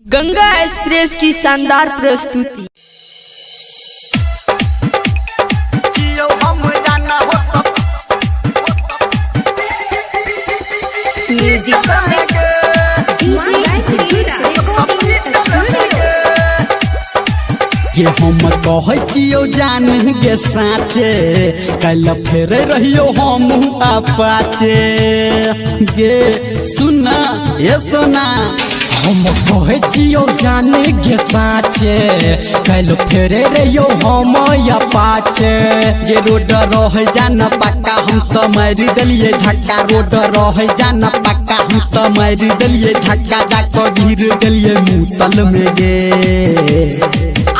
Ganga express की शानदार प्रस्तुति। ये हम कहचियो जान गे साचे कल फेर रहियो हम अपाचे गे सुना ये सुना हम कहचियो जान गे साचे कल फेर रहियो हम अपाचे ये रोड रह जान पक्का हम तो मारी दलिए धक्का रोड रह जान पक्का हम तो मारी दलिए धक्का डाको गिर दलिए मुतल में गे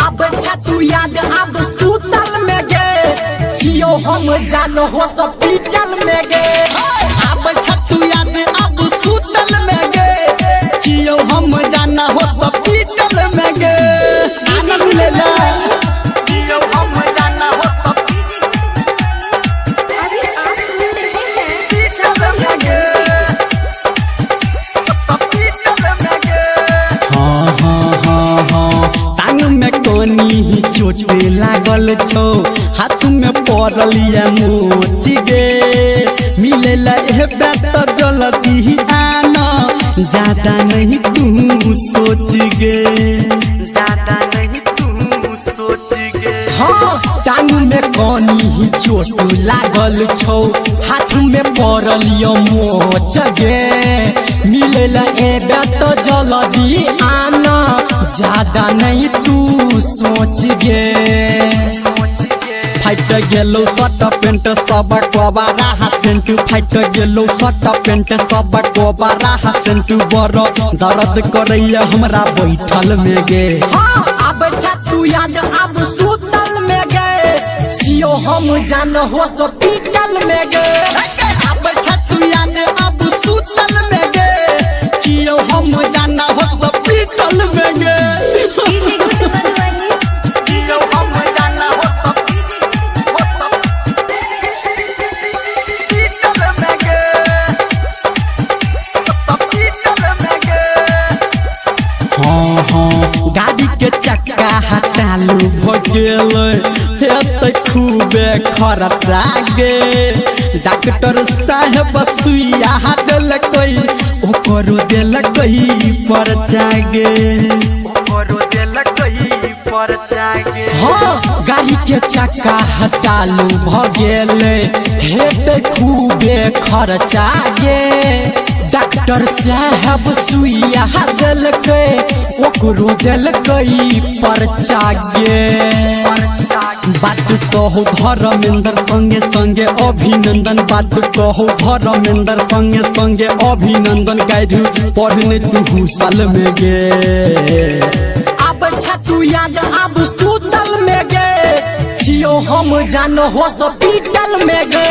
अब छतु याद अब सुतल में गे जियो हम जान हॉस्पिटल में गे अब छतु याद अब सुतल में गे जियो हम जान हॉस्पिटल में गे आनंद ले ले जियो हम जान कोनी चोट लागल छो हाथ में पड़लिया मोच गे मिले बेटर जल्दी आना ज्यादा नहीं तू सोच गे ज्यादा नहीं तू सोच गे हाँ टांग में कोनी चोट लागल छो हाथ में पड़लिया मोच गे मिले बेटर जल्दी आना ज्यादा नहीं तू सोच गे फाइट गेलो शर्ट पेंट सब कोबारा हासेंट फाइट गेलो शर्ट पेंट सब कोबारा हासेंट बड़ दर्द करैया हमरा बैठल में गे हाँ अब छतु याद अब सुतल में गे जियो हम जान हॉस्पिटल में गे अब छतु याद अब सुतल में गे जियो हम जान हॉस्पिटल में गे गाड़ी के चक्का हटालू भगेल खूबे खर्चा गे डॉक्टर साहब सुइया दिलकै ओकरो दिलकै पर्चा गे ओकरो दिलकै पर्चा गे हाँ गाड़ी के चक्का हटालू भगेल हेते खूबे खर्चा गे डॉक्टर साहब सुइया दिलकै ओकरो दिलकै पर्चा गे बात कहो धर्मेंद्र संगे संगे अभिनंदन बात कहो धर्मेंद्र संगे संगे अभिनंदन गाइडू पढ़ने तू साल में गे अब छतु याद अब सुतल में गे जियो हम जान हॉस्पिटल में गे